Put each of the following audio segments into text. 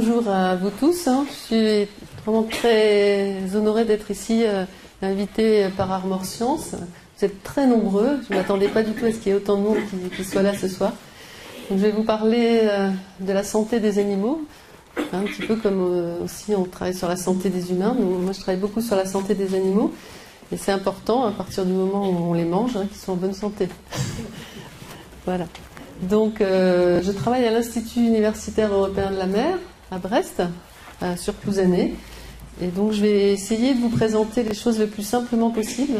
bonjour à vous tous. Je suis vraiment très honorée d'être ici, invitée par Armor Science. Vous êtes très nombreux. Je ne m'attendais pas du tout à ce qu'il y ait autant de monde qui soit là ce soir. Donc, je vais vous parler de la santé des animaux, un petit peu comme aussi on travaille sur la santé des humains. Moi, je travaille beaucoup sur la santé des animaux. Et c'est important, à partir du moment où on les mange, qu'ils soient en bonne santé. Voilà. Donc, je travaille à l'Institut universitaire européen de la mer, à Brest, sur Plouzané. Et donc, je vais essayer de vous présenter les choses le plus simplement possible.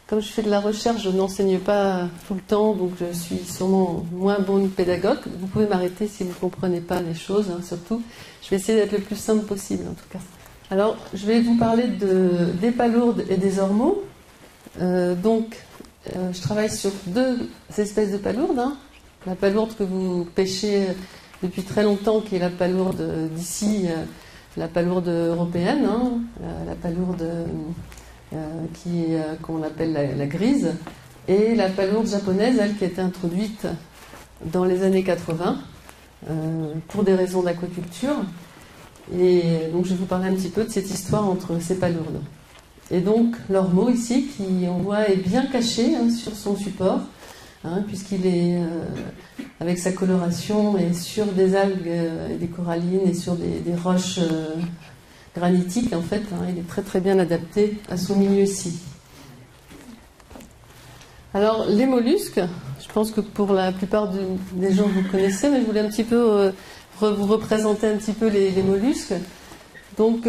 Comme je fais de la recherche, je n'enseigne pas tout le temps, donc je suis sûrement moins bonne pédagogue. Vous pouvez m'arrêter si vous ne comprenez pas les choses, surtout. Je vais essayer d'être le plus simple possible, en tout cas. Alors, je vais vous parler des palourdes et des ormeaux. Je travaille sur deux espèces de palourdes. La palourde que vous pêchez depuis très longtemps, qui est la palourde d'ici, la palourde européenne, la palourde qu'on appelle la grise, et la palourde japonaise, elle, qui a été introduite dans les années 80 pour des raisons d'aquaculture. Et donc je vais vous parler un petit peu de cette histoire entre ces palourdes. Et donc l'ormeau ici, qui on voit est bien caché sur son support, puisqu'il est avec sa coloration et sur des algues et des corallines et sur des roches granitiques en fait. Il est très très bien adapté à son milieu ici. Alors les mollusques, je pense que pour la plupart des gens vous connaissez, mais je voulais un petit peu vous représenter un petit peu les mollusques. Donc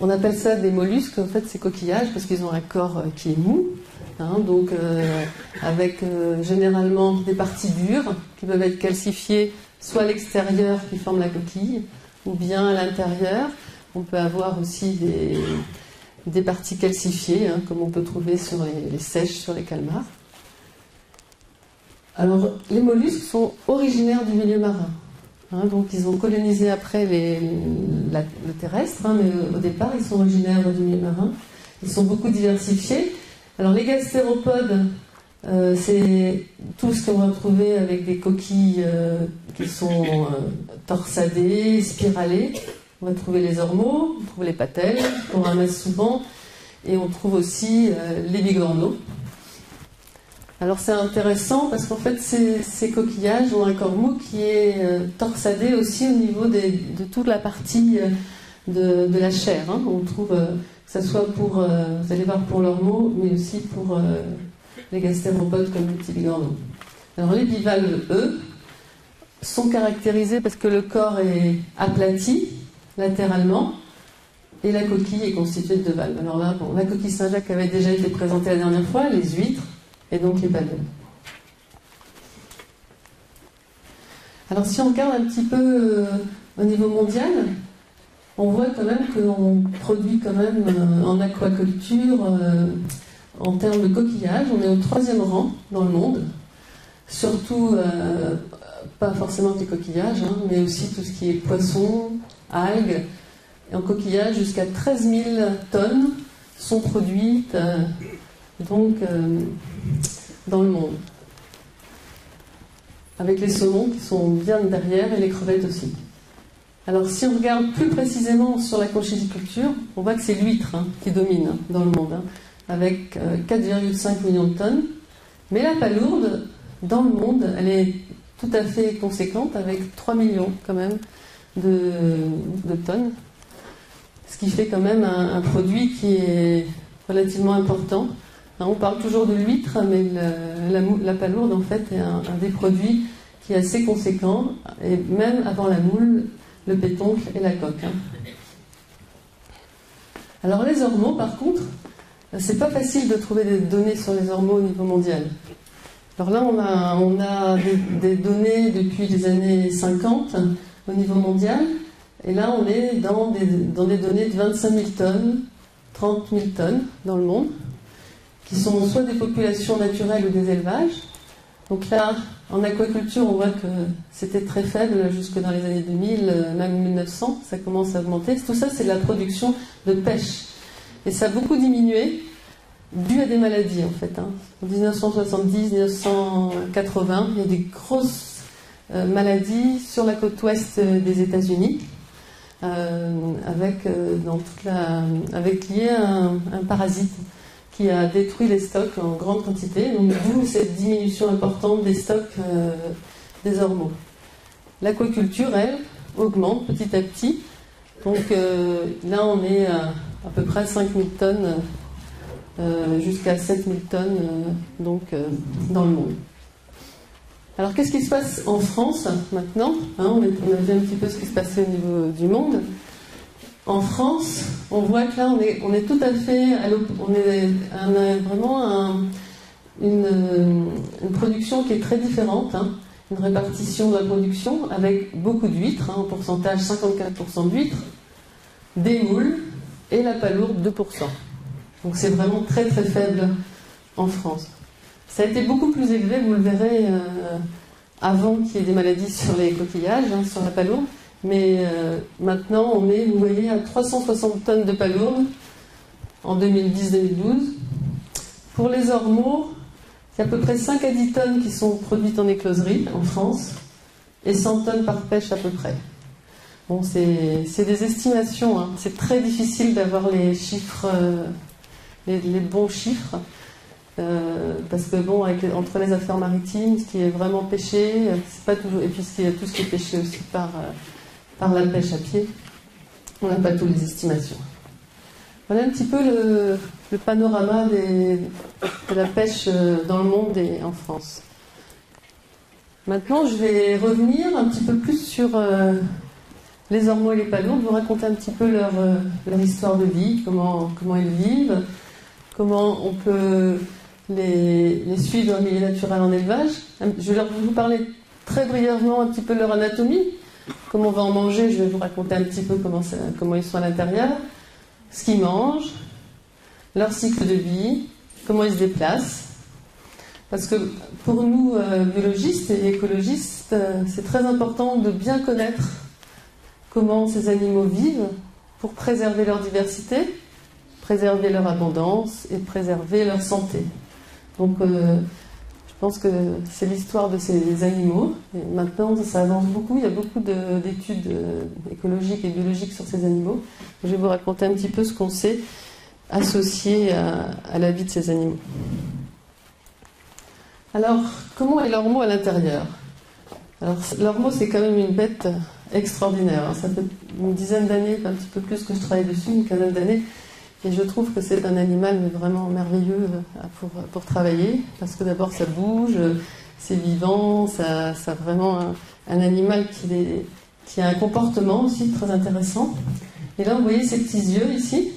on appelle ça des mollusques, en fait c'est coquillages parce qu'ils ont un corps qui est mou, avec généralement des parties dures qui peuvent être calcifiées soit à l'extérieur qui forment la coquille, ou bien à l'intérieur. On peut avoir aussi des parties calcifiées, comme on peut trouver sur les seiches, sur les calmars. Alors les mollusques sont originaires du milieu marin. Donc ils ont colonisé après le terrestre, mais au départ ils sont originaires du milieu marin. Ils sont beaucoup diversifiés. Alors les gastéropodes, c'est tout ce qu'on va trouver avec des coquilles qui sont torsadées, spiralées. On va trouver les ormeaux, on trouve les patelles, qu'on ramasse souvent, et on trouve aussi les bigorneaux. Alors c'est intéressant parce qu'en fait ces coquillages ont un corps mou qui est torsadé aussi au niveau de toute la partie de la chair. On trouve que ce soit pour, vous allez voir pour l'ormeau, mais aussi pour les gastéropodes comme les petits bigorneaux. Alors les bivalves, eux, sont caractérisés parce que le corps est aplati latéralement et la coquille est constituée de deux valves. Alors là, la coquille Saint-Jacques avait déjà été présentée la dernière fois, les huîtres, et donc les baleines. Alors si on regarde un petit peu au niveau mondial, on voit quand même qu'on produit quand même en aquaculture, en termes de coquillage, on est au 3e rang dans le monde. Surtout, pas forcément que les coquillages, mais aussi tout ce qui est poissons, algues. Et en coquillage, jusqu'à 13 000 tonnes sont produites dans le monde. Avec les saumons qui sont bien derrière et les crevettes aussi. Alors si on regarde plus précisément sur la conchyliculture, on voit que c'est l'huître qui domine dans le monde, avec 4,5 millions de tonnes. Mais la palourde, dans le monde, elle est tout à fait conséquente, avec 3 millions quand même de tonnes. Ce qui fait quand même un produit qui est relativement important. On parle toujours de l'huître, mais la palourde en fait est un des produits qui est assez conséquent, et même avant la moule, le pétoncle et la coque. Alors les ormeaux, par contre, c'est pas facile de trouver des données sur les ormeaux au niveau mondial. Alors là, on a des données depuis les années 50 au niveau mondial, et là on est dans des données de 25 000 tonnes, 30 000 tonnes dans le monde, qui sont soit des populations naturelles ou des élevages. Donc là, en aquaculture, on voit que c'était très faible jusque dans les années 2000, même 1900, ça commence à augmenter. Tout ça, c'est de la production de pêche. Et ça a beaucoup diminué, dû à des maladies, en fait. En 1970, 1980, il y a des grosses maladie sur la côte ouest des États-Unis, avec lié à un parasite qui a détruit les stocks en grande quantité, donc d'où cette diminution importante des stocks des ormeaux. L'aquaculture, elle, augmente petit à petit, donc là on est à peu près 5000 tonnes jusqu'à 7000 tonnes dans le monde. Alors qu'est-ce qui se passe en France maintenant, hein, on a vu un petit peu ce qui se passait au niveau du monde. En France, on voit que là, on est tout à fait on a vraiment une production qui est très différente, hein, une répartition de la production avec beaucoup d'huîtres, hein, en pourcentage 54% d'huîtres, des moules et la palourde 2%. Donc c'est vraiment très très faible en France. Ça a été beaucoup plus élevé, vous le verrez, avant qu'il y ait des maladies sur les coquillages, hein, sur la palourde. Mais maintenant, on est, vous voyez, à 360 tonnes de palourdes en 2010-2012. Pour les ormeaux, il y a à peu près 5 à 10 tonnes qui sont produites en écloserie en France et 100 tonnes par pêche à peu près. Bon, c'est des estimations, hein. C'est très difficile d'avoir les chiffres, les bons chiffres. Parce que bon, entre les affaires maritimes, ce qui est vraiment pêché, c'est pas toujours, et puis tout ce qui est pêché aussi par la pêche à pied, on n'a pas toutes les estimations. Voilà un petit peu le panorama de la pêche dans le monde et en France. Maintenant, je vais revenir un petit peu plus sur les ormeaux et les palourdes, vous raconter un petit peu leur histoire de vie, comment ils vivent, comment on peut les suivre dans le milieu naturel en élevage. Je vais vous parler très brièvement un petit peu de leur anatomie. Comme on va en manger, je vais vous raconter un petit peu comment ils sont à l'intérieur, ce qu'ils mangent, leur cycle de vie, comment ils se déplacent. Parce que pour nous, biologistes et écologistes, c'est très important de bien connaître comment ces animaux vivent pour préserver leur diversité, préserver leur abondance et préserver leur santé. Donc, je pense que c'est l'histoire de ces animaux. Et maintenant, ça avance beaucoup. Il y a beaucoup d'études écologiques et biologiques sur ces animaux. Je vais vous raconter un petit peu ce qu'on sait associé à la vie de ces animaux. Alors, comment est l'ormeau à l'intérieur? Alors, l'ormeau, c'est quand même une bête extraordinaire. Ça fait une dizaine d'années, un petit peu plus que je travaille dessus, une quinzaine d'années. Et je trouve que c'est un animal vraiment merveilleux pour travailler, parce que d'abord ça bouge, c'est vivant, ça vraiment un animal qui a un comportement aussi très intéressant. Et là vous voyez ses petits yeux ici.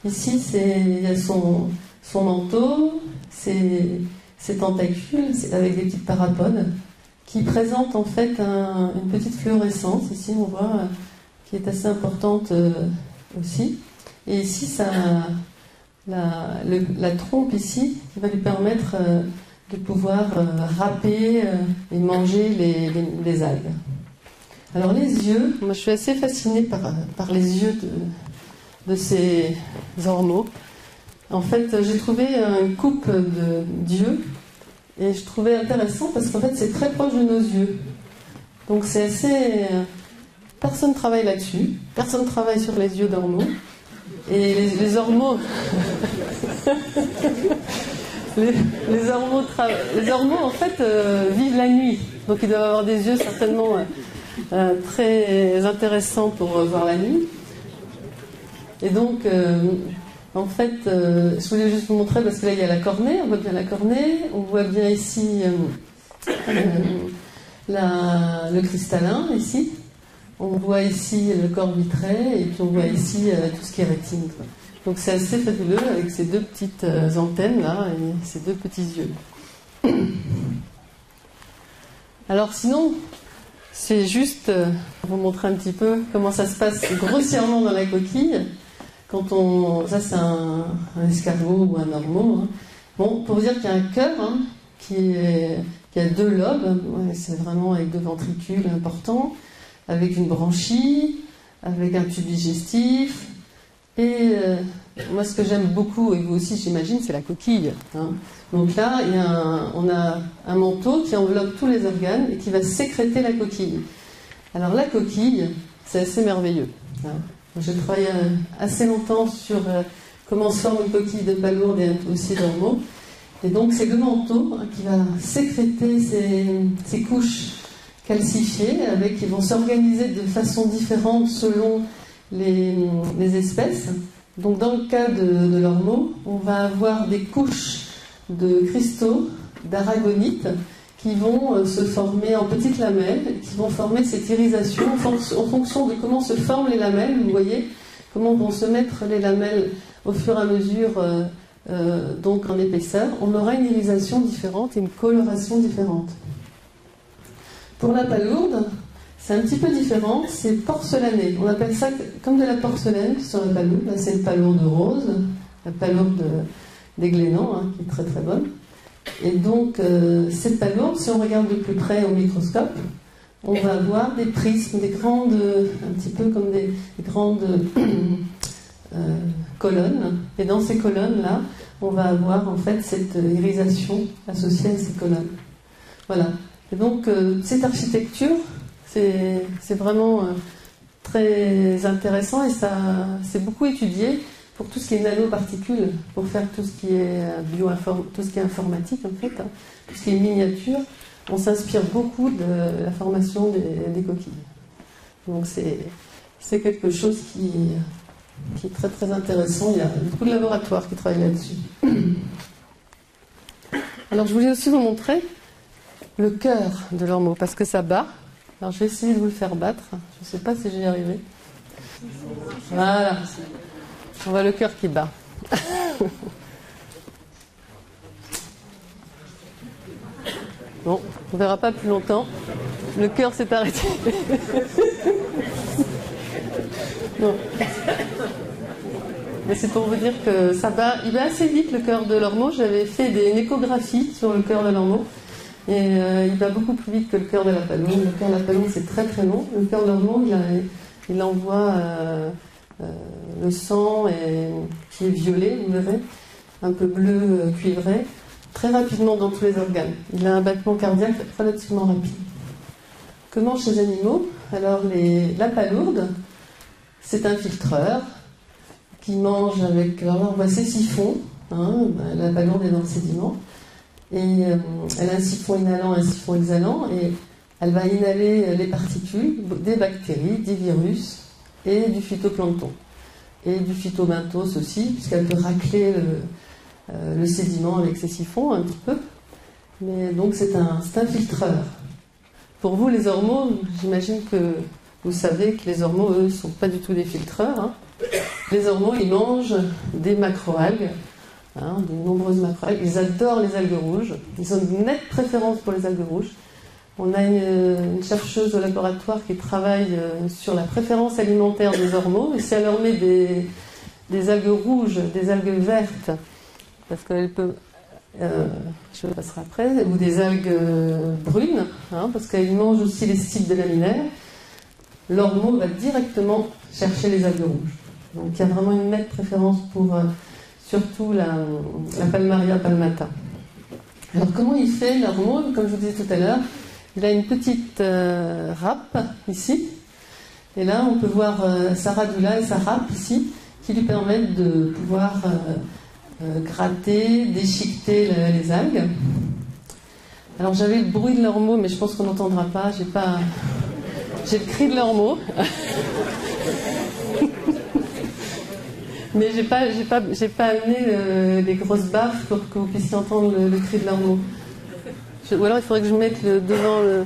Ici il y a son manteau, ses tentacules avec des petites parapodes qui présentent en fait une petite fluorescence, ici on voit, qui est assez importante aussi. Et ici, la trompe ici, qui va lui permettre de pouvoir râper et manger les algues. Alors les yeux, moi je suis assez fascinée par les yeux de ces ormeaux. En fait, j'ai trouvé une coupe d'yeux et je trouvais intéressant parce qu'en fait c'est très proche de nos yeux. Donc c'est assez... Personne ne travaille là-dessus, personne ne travaille sur les yeux d'ormeaux. Et les ormeaux, les ormeaux en fait vivent la nuit, donc ils doivent avoir des yeux certainement très intéressants pour voir la nuit. Et donc en fait, je voulais juste vous montrer parce que là il y a la cornée, on voit bien la cornée, on voit bien ici le cristallin ici. On voit ici le corps vitré et puis on voit ici tout ce qui est rétine. Donc c'est assez fabuleux avec ces deux petites antennes là et ces deux petits yeux. Alors sinon, c'est juste pour vous montrer un petit peu comment ça se passe grossièrement dans la coquille. Ça c'est un escargot ou un ormeau. Hein. Bon, pour vous dire qu'il y a un cœur hein, qui a deux lobes, ouais, c'est vraiment avec deux ventricules importants, avec une branchie, avec un tube digestif et moi, ce que j'aime beaucoup, et vous aussi, j'imagine, c'est la coquille. Hein. Donc là, on a un manteau qui enveloppe tous les organes et qui va sécréter la coquille. Alors la coquille, c'est assez merveilleux. Hein. J'ai travaillé assez longtemps sur comment se forme une coquille de palourde et aussi d'ormeaux. Et donc c'est le manteau qui va sécréter ces couches calcifiées, qui vont s'organiser de façon différente selon les espèces. Donc dans le cas de l'ormeau, on va avoir des couches de cristaux d'aragonite qui vont se former en petites lamelles, qui vont former cette irisation en fonction de comment se forment les lamelles. Vous voyez comment vont se mettre les lamelles au fur et à mesure, donc en épaisseur. On aura une irisation différente et une coloration différente. Pour la palourde, c'est un petit peu différent, c'est porcelané. On appelle ça comme de la porcelaine sur la palourde. Là, c'est une palourde rose, la palourde des Glénans, hein, qui est très très bonne. Et donc, cette palourde, si on regarde de plus près au microscope, on va avoir des prismes, des grandes, un petit peu comme des grandes colonnes. Et dans ces colonnes-là, on va avoir en fait cette irisation associée à ces colonnes. Voilà. Et donc, cette architecture, c'est vraiment très intéressant et c'est beaucoup étudié pour tout ce qui est nanoparticules, pour faire tout ce qui est tout ce qui est informatique en fait, hein, tout ce qui est miniature. On s'inspire beaucoup de la formation des coquilles. Donc c'est quelque chose qui est très très intéressant. Il y a beaucoup de laboratoires qui travaillent là-dessus. Alors je voulais aussi vous montrer le cœur de l'ormeau parce que ça bat. Alors je vais essayer de vous le faire battre. Je ne sais pas si j'y arriverai. Voilà. On voit le cœur qui bat. Bon, on ne verra pas plus longtemps. Le cœur s'est arrêté. Non. Mais c'est pour vous dire que ça bat. Il bat assez vite le cœur de l'ormeau. J'avais fait une échographie sur le cœur de l'ormeau. Et il bat beaucoup plus vite que le cœur de la palourde. Le cœur de la palourde, c'est très très long. Le cœur de l'ormeau, il envoie le sang qui est violet, vous verrez, un peu bleu cuivré, très rapidement dans tous les organes. Il a un battement cardiaque relativement rapide. Que mangent ces animaux? Alors la palourde, c'est un filtreur qui mange avec... Alors là, on voit ses siphons. Hein, la palourde est dans le sédiment. Et elle a un siphon inhalant et un siphon exhalant. Et elle va inhaler les particules des bactéries, des virus et du phytoplancton. Et du phytobenthos aussi, puisqu'elle peut racler le sédiment avec ses siphons un petit peu. Mais donc c'est un filtreur. Pour vous, les ormeaux, j'imagine que vous savez que les ormeaux, eux, ne sont pas du tout des filtreurs. Hein. Les ormeaux, ils mangent des macroalgues, hein, de nombreuses macroalgues. Ils adorent les algues rouges. Ils ont une nette préférence pour les algues rouges. On a une chercheuse au laboratoire qui travaille sur la préférence alimentaire des ormeaux. Et si elle leur met des algues rouges, des algues vertes, parce qu'elle peut... je le passerai après, ou des algues brunes, hein, parce qu'elles mangent aussi les styles de laminaires, l'ormeau va directement chercher les algues rouges. Donc il y a vraiment une nette préférence pour surtout la Palmaria palmata. Alors comment il fait l'ormeau? Comme je vous disais tout à l'heure, il a une petite râpe ici, et là on peut voir sa radula et sa râpe ici, qui lui permettent de pouvoir gratter, déchiqueter les algues. Alors j'avais le bruit de l'ormeau, mais je pense qu'on n'entendra pas. J'ai le cri de l'ormeau. Mais j'ai pas amené les grosses baffes pour que vous puissiez entendre le cri de l'ormeau. Ou alors il faudrait que je mette devant le...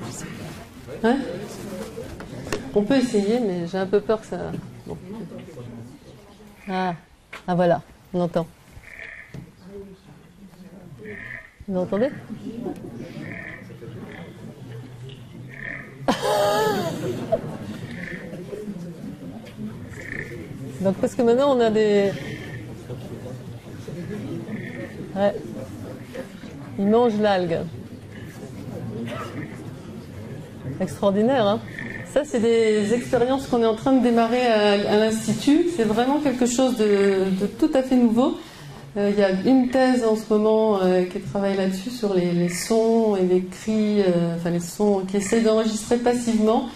Hein? On peut essayer, mais j'ai un peu peur que ça... Bon. Ah voilà, on entend. Vous entendez? Donc parce que maintenant on a des... Ouais. Ils mangent l'algue. Extraordinaire, hein? Ça, c'est des expériences qu'on est en train de démarrer à l'Institut. C'est vraiment quelque chose de tout à fait nouveau. Il y a une thèse en ce moment qui travaille là-dessus sur les sons et les cris, enfin les sons qui essaient d'enregistrer passivement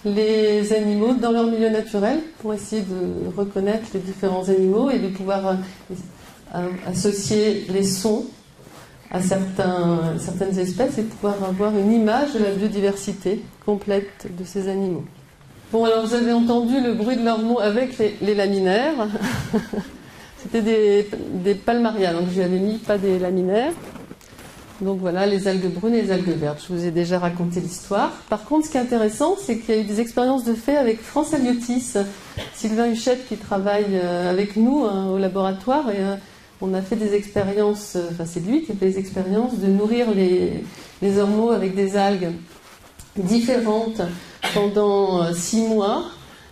les animaux dans leur milieu naturel pour essayer de reconnaître les différents animaux et de pouvoir associer les sons à certaines espèces et pouvoir avoir une image de la biodiversité complète de ces animaux. Bon, alors vous avez entendu le bruit de leurs mots avec les laminaires. C'était des palmarias, donc je n'avais mis pas des laminaires. Donc voilà, les algues brunes et les algues vertes. Je vous ai déjà raconté l'histoire. Par contre, ce qui est intéressant, c'est qu'il y a eu des expériences de fait avec France Aliotis, Sylvain Huchette qui travaille avec nous au laboratoire. Et on a fait des expériences, enfin c'est lui qui a fait des expériences de nourrir les ormeaux avec des algues différentes pendant 6 mois.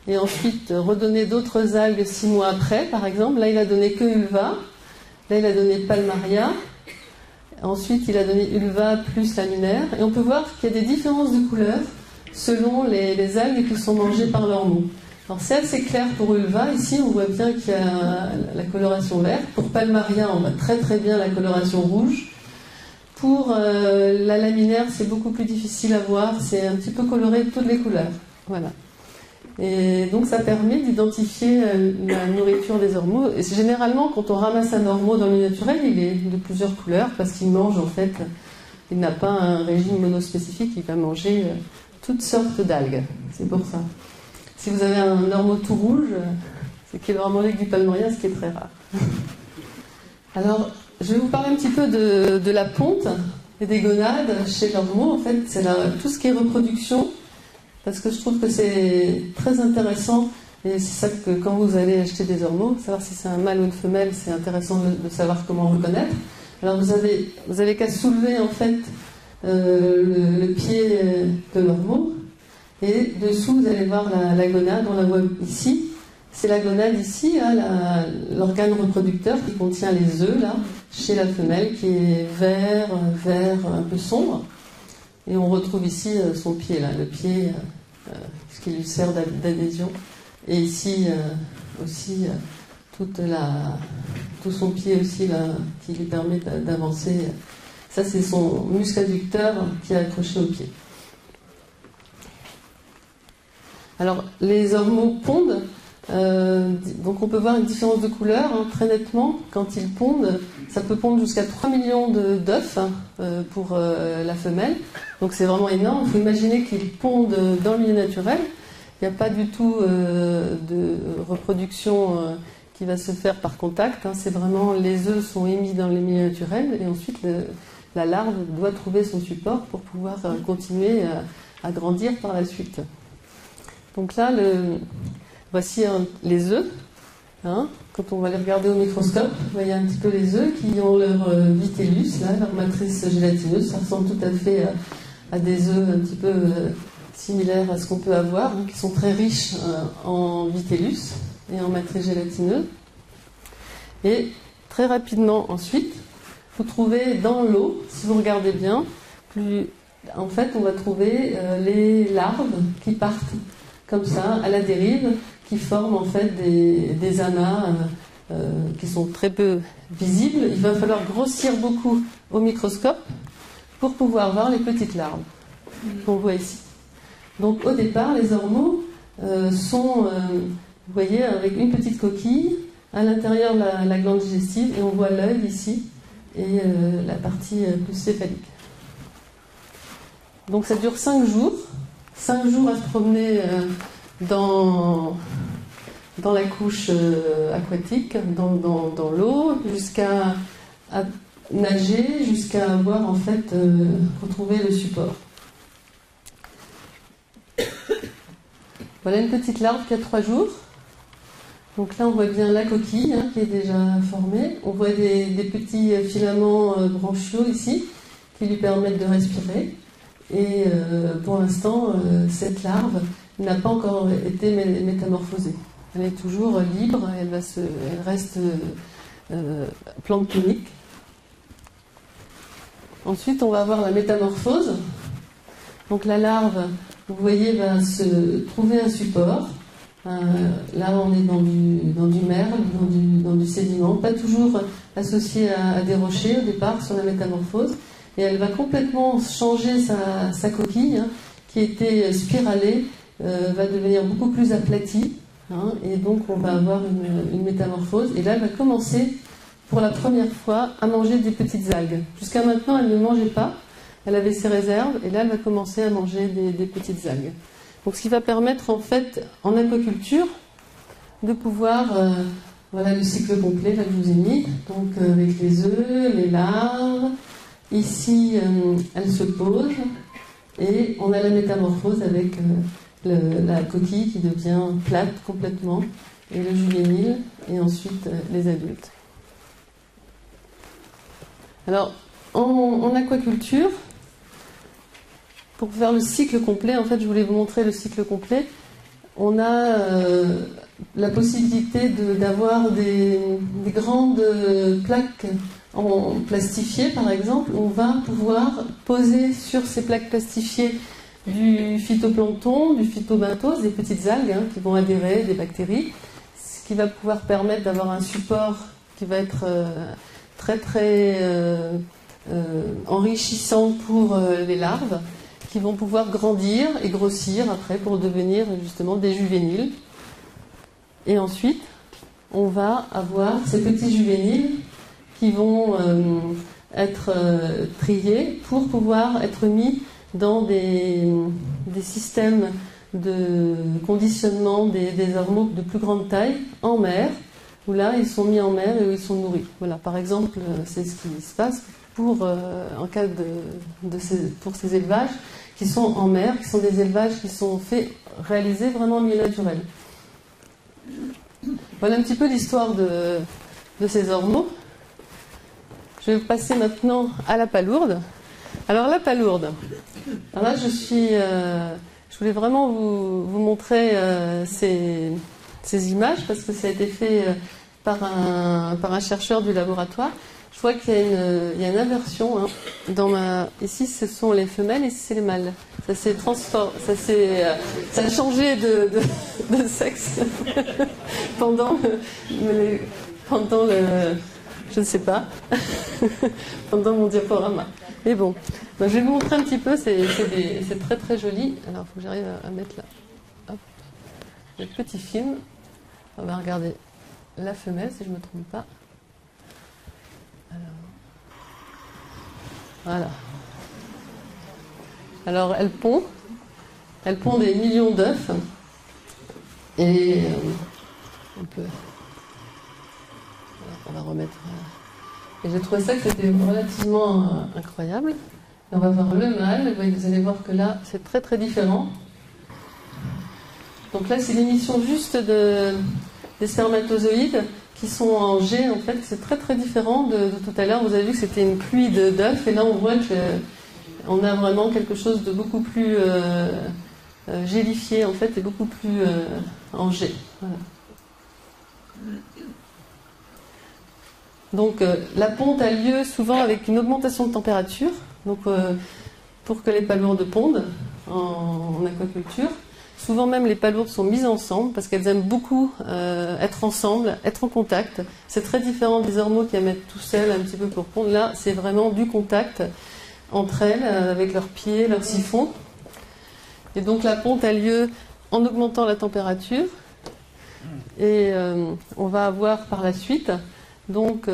Et ensuite redonner d'autres algues 6 mois après, par exemple. Là, il a donné que Ulva. Là, il a donné Palmaria. Ensuite, il a donné Ulva plus laminaire. Et on peut voir qu'il y a des différences de couleurs selon les algues qui sont mangées par l'ormeau. Alors, c'est assez clair pour Ulva. Ici, on voit bien qu'il y a la coloration verte. Pour Palmaria, on voit très très bien la coloration rouge. Pour la laminaire, c'est beaucoup plus difficile à voir. C'est un petit peu coloré de toutes les couleurs. Voilà. Et donc ça permet d'identifier la nourriture des ormeaux. Et généralement, quand on ramasse un ormeau dans le milieu naturel, il est de plusieurs couleurs parce qu'il mange en fait, il n'a pas un régime monospécifique, il va manger toutes sortes d'algues. C'est pour ça. Si vous avez un ormeau tout rouge, c'est qu'il aura mangé que du palmaria, ce qui est très rare. Alors, je vais vous parler un petit peu de la ponte et des gonades chez l'ormeau. En fait, c'est tout ce qui est reproduction. Parce que je trouve que c'est très intéressant, et c'est ça que quand vous allez acheter des ormeaux, savoir si c'est un mâle ou une femelle, c'est intéressant de savoir comment reconnaître. Alors vous avez qu'à soulever en fait le pied de l'ormeau, et dessous vous allez voir la gonade, on la voit ici. C'est la gonade ici, hein, l'organe reproducteur qui contient les œufs là, chez la femelle, qui est vert un peu sombre. Et on retrouve ici son pied, là, le pied, ce qui lui sert d'adhésion. Et ici aussi, tout son pied aussi, là, qui lui permet d'avancer. Ça, c'est son muscle adducteur qui est accroché au pied. Alors, les ormeaux pondent. Donc on peut voir une différence de couleur très nettement. Quand ils pondent, ça peut pondre jusqu'à 3 millions d'œufs pour la femelle. Donc c'est vraiment énorme. Il faut imaginer qu'ils pondent dans le milieu naturel. Il n'y a pas du tout de reproduction qui va se faire par contact. C'est vraiment les œufs sont émis dans les milieux naturels et ensuite la larve doit trouver son support pour pouvoir continuer à grandir par la suite. Donc là, voici les œufs. Quand on va les regarder au microscope, vous voyez un petit peu les œufs qui ont leur vitellus, là, leur matrice gélatineuse. Ça ressemble tout à fait à des œufs un petit peu similaires à ce qu'on peut avoir, qui sont très riches en vitellus et en matrice gélatineuse. Et très rapidement ensuite, vous trouvez dans l'eau, si vous regardez bien, en fait on va trouver les larves qui partent comme ça à la dérive, qui forment en fait des amas qui sont très peu visibles. Il va falloir grossir beaucoup au microscope pour pouvoir voir les petites larves qu'on voit ici. Donc au départ, les ormeaux sont, vous voyez, avec une petite coquille, à l'intérieur la glande digestive, et on voit l'œil ici, et la partie plus céphalique. Donc ça dure 5 jours. 5 jours à se promener dans la couche aquatique, dans l'eau, jusqu'à nager, jusqu'à avoir en fait retrouvé le support. Voilà une petite larve qui a 3 jours. Donc là on voit bien la coquille qui est déjà formée. On voit des petits filaments branchiaux ici qui lui permettent de respirer. Et pour l'instant, cette larve n'a pas encore été métamorphosée. Elle est toujours libre, elle reste planctonique. Ensuite, on va avoir la métamorphose. Donc la larve vous voyez, va se trouver un support. Là, on est dans du merle, dans du sédiment, pas toujours associé à des rochers au départ sur la métamorphose. Et elle va complètement changer sa coquille, hein, qui était spiralée, va devenir beaucoup plus aplatie. Hein, et donc, on va avoir une métamorphose. Et là, elle va commencer, pour la première fois, à manger des petites algues. Jusqu'à maintenant, elle ne mangeait pas. Elle avait ses réserves. Et là, elle va commencer à manger des petites algues. Donc, ce qui va permettre, en fait, en aquaculture, de pouvoir... voilà le cycle complet, là, que je vous ai mis. Donc, avec les œufs, les larves. Ici, elle se pose. Et on a la métamorphose avec la coquille qui devient plate complètement. Et le juvénile. Et ensuite, les adultes. Alors, en aquaculture... Pour faire le cycle complet, en fait, je voulais vous montrer le cycle complet. On a la possibilité d'avoir des grandes plaques plastifiées, par exemple. On va pouvoir poser sur ces plaques plastifiées du phytoplancton, du phytobenthos, des petites algues hein, qui vont adhérer, des bactéries, ce qui va pouvoir permettre d'avoir un support qui va être très enrichissant pour les larves, qui vont pouvoir grandir et grossir après pour devenir justement des juvéniles. Et ensuite, on va avoir ces petits juvéniles qui vont être triés pour pouvoir être mis dans des systèmes de conditionnement des ormeaux de plus grande taille en mer, où là, ils sont mis en mer et où ils sont nourris. Voilà, par exemple, c'est ce qui se passe en cas pour ces élevages qui sont en mer, qui sont des élevages qui sont réalisés vraiment en milieu naturel. Voilà un petit peu l'histoire de ces ormeaux. Je vais passer maintenant à la palourde. Alors la palourde, alors là je voulais vraiment vous montrer ces images parce que ça a été fait par un chercheur du laboratoire. Je vois qu'il y a une inversion. Hein. Ici, ce sont les femelles, ici, c'est les mâles. Ça s'est transformé, ça a changé de sexe pendant je ne sais pas, pendant mon diaporama. Mais bon, je vais vous montrer un petit peu, c'est très très joli. Alors, il faut que j'arrive à mettre là, hop, le petit film. On va regarder la femelle, si je ne me trompe pas. Voilà. Alors, elle pond des millions d'œufs. Et on va remettre. Et j'ai trouvé ça que c'était relativement incroyable. Et on va voir le mâle. Vous allez voir que là, c'est très très différent. Donc là, c'est l'émission juste des spermatozoïdes qui sont en G, en fait, c'est très très différent de tout à l'heure. Vous avez vu que c'était une pluie d'œufs, et là on voit qu'on a vraiment quelque chose de beaucoup plus gélifié, en fait, et beaucoup plus en G. Voilà. Donc la ponte a lieu souvent avec une augmentation de température, donc pour que les palourdes pondent en aquaculture. Souvent même les palourdes sont mises ensemble parce qu'elles aiment beaucoup être ensemble, être en contact. C'est très différent des ormeaux qui aiment être tout seuls un petit peu pour pondre. Là, c'est vraiment du contact entre elles, avec leurs pieds, leurs siphons. Et donc la ponte a lieu en augmentant la température. Et on va avoir par la suite donc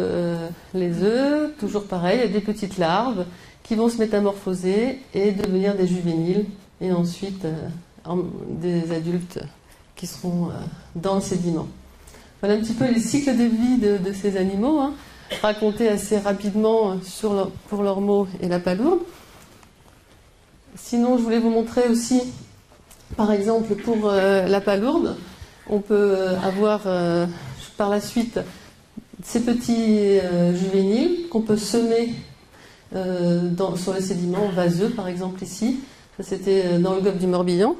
les œufs, toujours pareil, des petites larves qui vont se métamorphoser et devenir des juvéniles. Et ensuite... des adultes qui seront dans le sédiment. Voilà un petit peu les cycles de vie de ces animaux, hein, racontés assez rapidement pour l'ormeau et la palourde. Sinon, je voulais vous montrer aussi, par exemple, pour la palourde, on peut avoir par la suite ces petits juvéniles qu'on peut semer sur le sédiment vaseux, par exemple ici. Ça, c'était dans le golfe du Morbihan.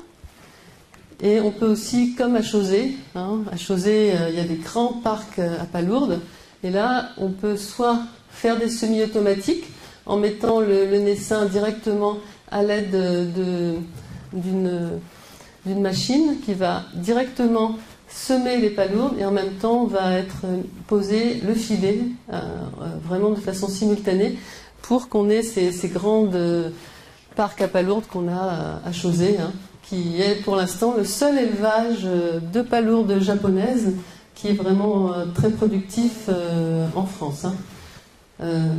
Et on peut aussi, comme à Chauzé, à Chauzé, il y a des grands parcs à palourdes. Et là, on peut soit faire des semi-automatiques en mettant le naissain directement à l'aide d'une machine qui va directement semer les palourdes et en même temps va être posé le filet vraiment de façon simultanée pour qu'on ait ces grandes parcs à palourdes qu'on a à Chauzé, hein, qui est pour l'instant le seul élevage de palourdes japonaises qui est vraiment très productif en France. Hein.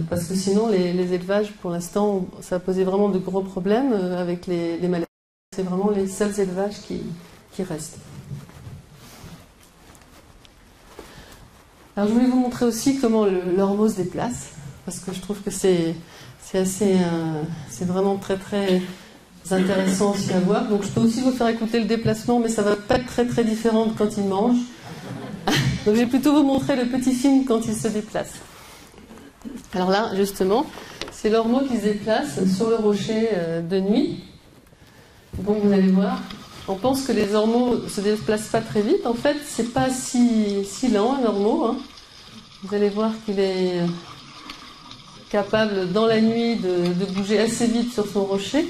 Parce que sinon les élevages pour l'instant ça a posé vraiment de gros problèmes avec les maladies. C'est vraiment les seuls élevages qui restent. Alors je voulais vous montrer aussi comment l'ormeau se déplace, parce que je trouve que c'est vraiment très très intéressant aussi à voir. Donc je peux aussi vous faire écouter le déplacement, mais ça va pas être très très différent de quand il mange. Donc je vais plutôt vous montrer le petit film quand il se déplace. Alors là, justement, c'est l'ormeau qui se déplace sur le rocher de nuit. Donc vous allez voir, on pense que les ormeaux ne se déplacent pas très vite. En fait, c'est pas si lent un ormeau. Hein. Vous allez voir qu'il est capable dans la nuit de bouger assez vite sur son rocher.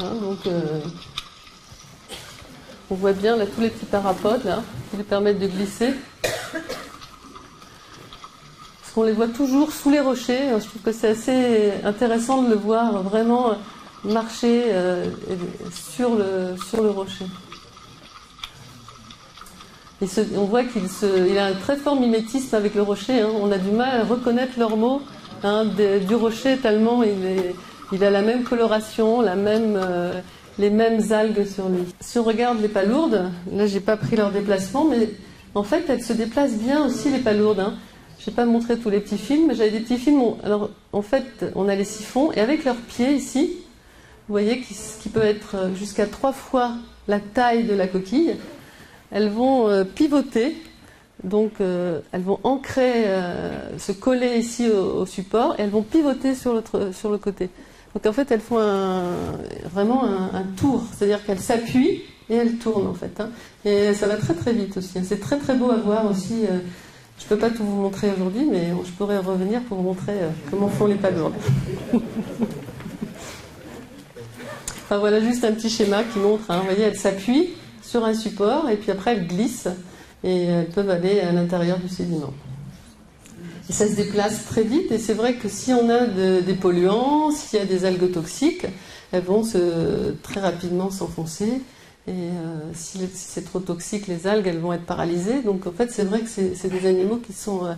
Hein, donc on voit bien là tous les petits parapodes là, qui lui permettent de glisser. Parce qu'on les voit toujours sous les rochers. Je trouve que c'est assez intéressant de le voir vraiment marcher sur le rocher. On voit qu'il a un très fort mimétisme avec le rocher. Hein. On a du mal à reconnaître l'ormeau du rocher tellement il a la même coloration, les mêmes algues sur lui. Si on regarde les palourdes, là j'ai pas pris leur déplacement, mais en fait elles se déplacent bien aussi les palourdes. Hein. Je n'ai pas montré tous les petits films, mais j'avais des petits films. Alors, en fait, on a les siphons, et avec leurs pieds ici, vous voyez, qui peut être jusqu'à 3 fois la taille de la coquille, elles vont pivoter, donc elles vont ancrer, se coller ici au support, et elles vont pivoter sur le côté. Donc en fait, elles font vraiment un tour, c'est-à-dire qu'elles s'appuient et elles tournent en fait. Hein. Et ça va très très vite aussi. Hein. C'est très très beau à voir aussi. Je ne peux pas tout vous montrer aujourd'hui, mais je pourrais revenir pour vous montrer comment font les palourdes. Enfin, voilà juste un petit schéma qui montre, hein, vous voyez, elles s'appuient sur un support et puis après elles glissent et elles peuvent aller à l'intérieur du sédiment. Et ça se déplace très vite et c'est vrai que si on a des polluants, s'il y a des algues toxiques, elles vont très rapidement s'enfoncer. Et si c'est trop toxique, les algues, elles vont être paralysées. Donc en fait, c'est vrai que c'est des animaux qui sont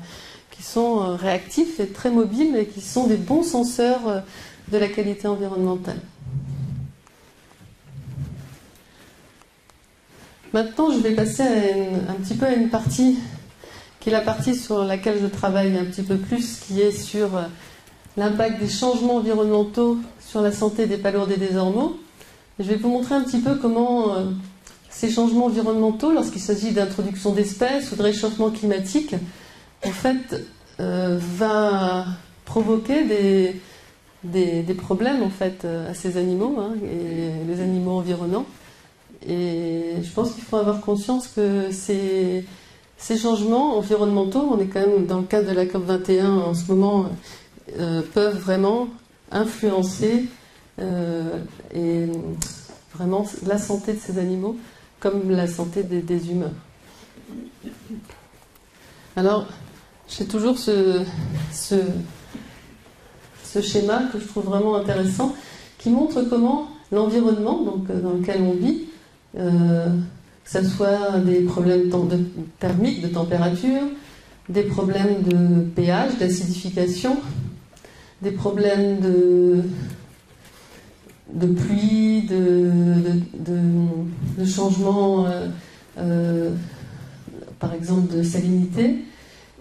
réactifs et très mobiles et qui sont des bons senseurs de la qualité environnementale. Maintenant, je vais passer un petit peu à une partie qui est la partie sur laquelle je travaille un petit peu plus, qui est sur l'impact des changements environnementaux sur la santé des palourdes et des ormeaux. Je vais vous montrer un petit peu comment ces changements environnementaux, lorsqu'il s'agit d'introduction d'espèces ou de réchauffement climatique, en fait, va provoquer des problèmes en fait à ces animaux hein, et les animaux environnants. Et je pense qu'il faut avoir conscience que ces changements environnementaux, on est quand même dans le cadre de la COP21 en ce moment, peuvent vraiment influencer et vraiment la santé de ces animaux comme la santé des humains. Alors, j'ai toujours ce schéma que je trouve vraiment intéressant, qui montre comment l'environnement donc, dans lequel on vit, que ce soit des problèmes thermiques, de température, des problèmes de pH, d'acidification, des problèmes de pluie, de changement, par exemple de salinité,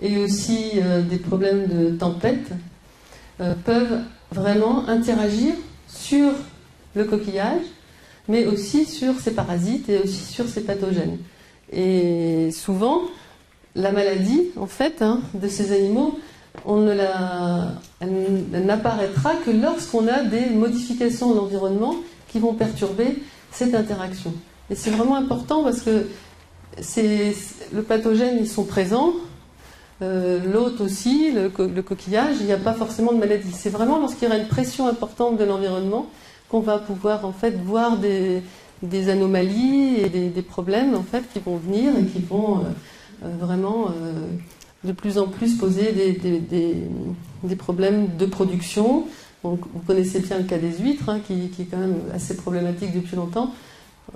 et aussi des problèmes de tempête, peuvent vraiment interagir sur le coquillage, mais aussi sur ses parasites et aussi sur ses pathogènes. Et souvent, la maladie, en fait, de ces animaux, elle n'apparaîtra que lorsqu'on a des modifications de l'environnement qui vont perturber cette interaction. Et c'est vraiment important parce que le pathogène, ils sont présents, L'hôte aussi, le coquillage, il n'y a pas forcément de maladie. C'est vraiment lorsqu'il y aura une pression importante de l'environnement qu'on va pouvoir en fait voir des anomalies et des problèmes en fait qui vont venir et qui vont vraiment de plus en plus poser des problèmes de production. Donc, vous connaissez bien le cas des huîtres, hein, qui est quand même assez problématique depuis longtemps.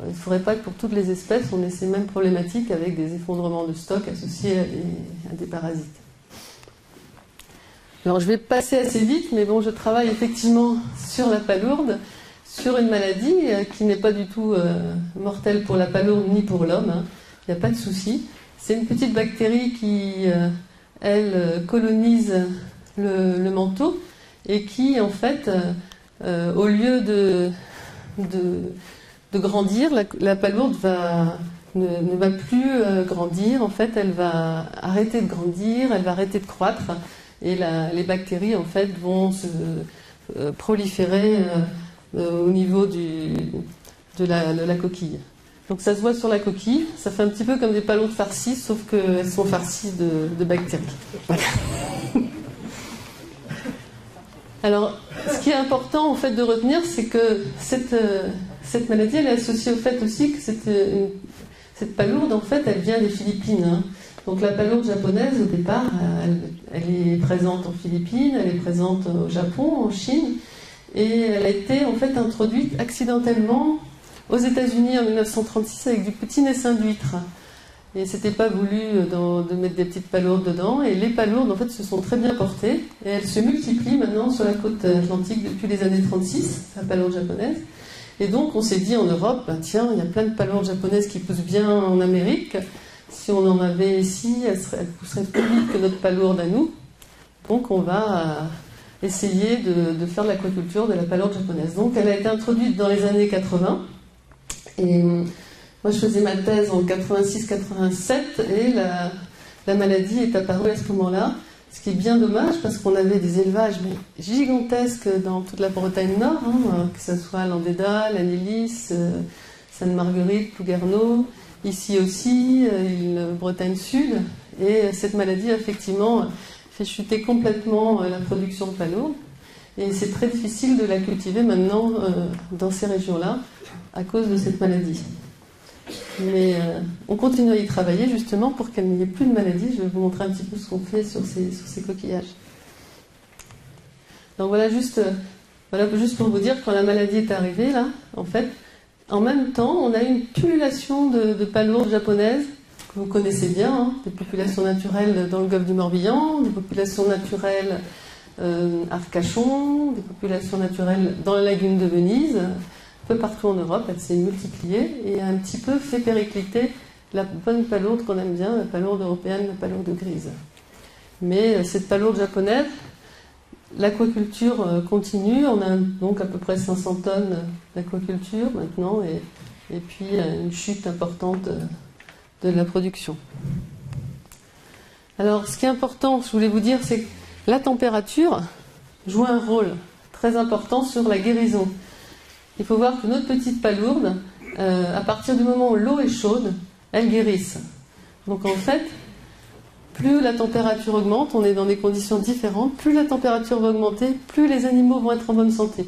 Il ne faudrait pas que pour toutes les espèces, on ait ces mêmes problématiques avec des effondrements de stock associés à des parasites. Alors, je vais passer assez vite, mais bon, je travaille effectivement sur la palourde, sur une maladie qui n'est pas du tout mortelle pour la palourde ni pour l'homme. Hein. Il n'y a pas de souci. C'est une petite bactérie qui, elle, colonise le manteau et qui, en fait, au lieu de grandir, la palourde ne va plus grandir. En fait, elle va arrêter de grandir, elle va arrêter de croître, et les bactéries, en fait, vont se proliférer au niveau de la coquille. Donc ça se voit sur la coquille, ça fait un petit peu comme des palourdes farcies, sauf qu'elles sont farcies de bactéries. Voilà. Alors, ce qui est important en fait de retenir, c'est que cette maladie, elle est associée au fait aussi que cette palourde, en fait, elle vient des Philippines. Hein. Donc la palourde japonaise, au départ, elle est présente en Philippines, elle est présente au Japon, en Chine, et elle a été en fait introduite accidentellement aux États-Unis en 1936 avec du petit naissin d'huître. Et c'était pas voulu de mettre des petites palourdes dedans. Et les palourdes, en fait, se sont très bien portées. Et elles se multiplient maintenant sur la côte atlantique depuis les années 36, la palourde japonaise. Et donc, on s'est dit en Europe, ben, tiens, il y a plein de palourdes japonaises qui poussent bien en Amérique. Si on en avait ici, elles pousseraient plus vite que notre palourde à nous. Donc, on va essayer de faire de l'aquaculture de la palourde japonaise. Donc, elle a été introduite dans les années 80. Et moi, je faisais ma thèse en 86-87 et la maladie est apparue à ce moment-là, ce qui est bien dommage parce qu'on avait des élevages gigantesques dans toute la Bretagne Nord, hein, que ce soit Landéda, Lannélis, Sainte-Marguerite, Plouguerneau, ici aussi, la Bretagne Sud. Et cette maladie, effectivement, fait chuter complètement la production de palourdes. Et c'est très difficile de la cultiver maintenant dans ces régions-là à cause de cette maladie. Mais on continue à y travailler justement pour qu'elle n'y ait plus de maladie. Je vais vous montrer un petit peu ce qu'on fait sur ces coquillages. Donc voilà juste pour vous dire, quand la maladie est arrivée, là, en fait, en même temps, on a eu une pullulation de palourdes japonaises, que vous connaissez bien, hein, des populations naturelles dans le golfe du Morbihan, des populations naturelles à Arcachon, des populations naturelles dans la lagune de Venise. Un peu partout en Europe, elle s'est multipliée et a un petit peu fait péricliter la bonne palourde qu'on aime bien, la palourde européenne, la palourde grise. Mais cette palourde japonaise, l'aquaculture continue. On a donc à peu près 500 tonnes d'aquaculture maintenant et puis une chute importante de la production. Alors, ce qui est important, je voulais vous dire, c'est que la température joue un rôle très important sur la guérison. Il faut voir que notre petite palourde, à partir du moment où l'eau est chaude, elle guérisse. Donc en fait, plus la température augmente, on est dans des conditions différentes, plus la température va augmenter, plus les animaux vont être en bonne santé.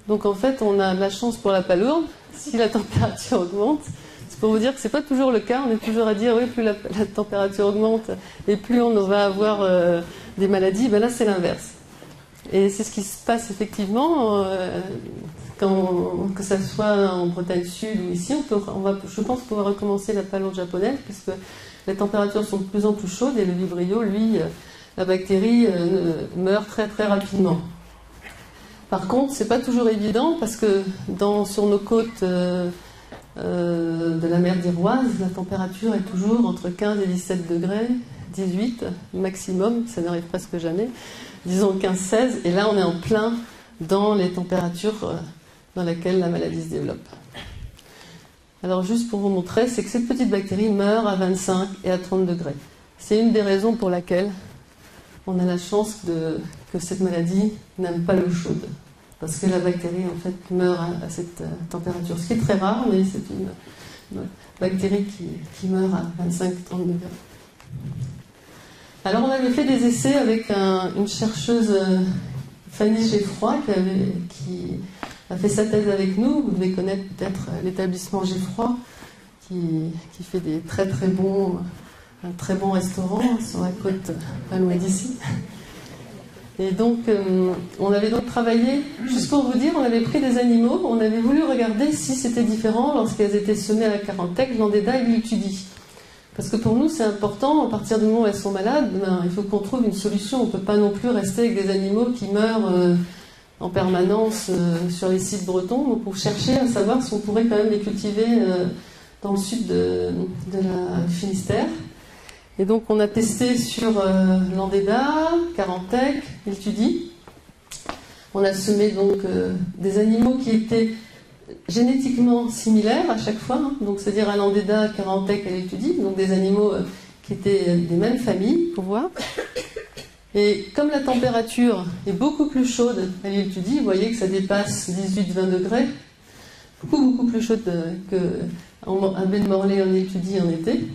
Donc en fait, on a de la chance pour la palourde, si la température augmente. C'est pour vous dire que ce n'est pas toujours le cas, on est toujours à dire, oui, plus la température augmente et plus on va avoir des maladies, ben là c'est l'inverse. Et c'est ce qui se passe effectivement, que ce soit en Bretagne Sud ou ici, on va, je pense, pouvoir recommencer la palourde japonaise, puisque les températures sont de plus en plus chaudes et le vibrio, lui, la bactérie meurt très très rapidement. Par contre, c'est pas toujours évident, parce que sur nos côtes de la mer d'Iroise, la température est toujours entre 15 et 17 degrés, 18 maximum, ça n'arrive presque jamais, disons 15-16, et là on est en plein dans les températures dans lesquelles la maladie se développe. Alors juste pour vous montrer, c'est que cette petite bactérie meurt à 25 et à 30 degrés. C'est une des raisons pour laquelle on a la chance que cette maladie n'aime pas l'eau chaude. Parce que la bactérie en fait meurt à cette température. Ce qui est très rare, mais c'est une bactérie qui meurt à 25-30 degrés. Alors on avait fait des essais avec une chercheuse, Fanny Geffroy, qui a fait sa thèse avec nous. Vous devez connaître peut-être l'établissement Geffroy, qui fait des un très bon restaurant sur la côte pas loin d'ici. Et donc, on avait donc travaillé, juste pour vous dire, on avait pris des animaux, on avait voulu regarder si c'était différent lorsqu'elles étaient semées à la Carantec, Landéda et Lutudie. Parce que pour nous, c'est important, à partir du moment où elles sont malades, il faut qu'on trouve une solution. On ne peut pas non plus rester avec des animaux qui meurent en permanence sur les sites bretons. Donc, pour chercher à savoir si on pourrait quand même les cultiver dans le sud de la Finistère. Et donc on a testé sur Landéda, Carantec, Lutudie. On a semé donc des animaux qui étaient génétiquement similaires à chaque fois, hein. Donc c'est-à-dire à Landéda, Carantec et Lutudie, donc des animaux qui étaient des mêmes familles, pour voir. Et comme la température est beaucoup plus chaude à Lutudie, vous voyez que ça dépasse 18-20 degrés, beaucoup plus chaude qu'à Ben-Morlaix en Lutudie en été.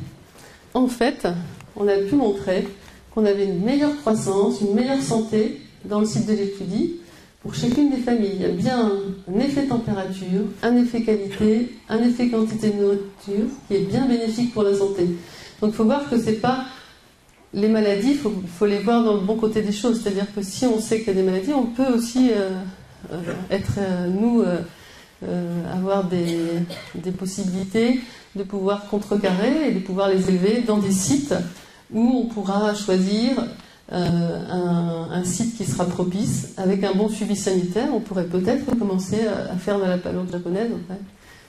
En fait, on a pu montrer qu'on avait une meilleure croissance, une meilleure santé dans le site de Lutudie pour chacune des familles. Il y a bien un effet température, un effet qualité, un effet quantité de nourriture qui est bien bénéfique pour la santé. Donc il faut voir que c'est pas les maladies, il faut les voir dans le bon côté des choses. C'est-à-dire que si on sait qu'il y a des maladies, on peut aussi avoir des possibilités de pouvoir contrecarrer et de pouvoir les élever dans des sites où on pourra choisir un site qui sera propice avec un bon suivi sanitaire. On pourrait peut-être commencer à faire de la palourde japonaise en fait,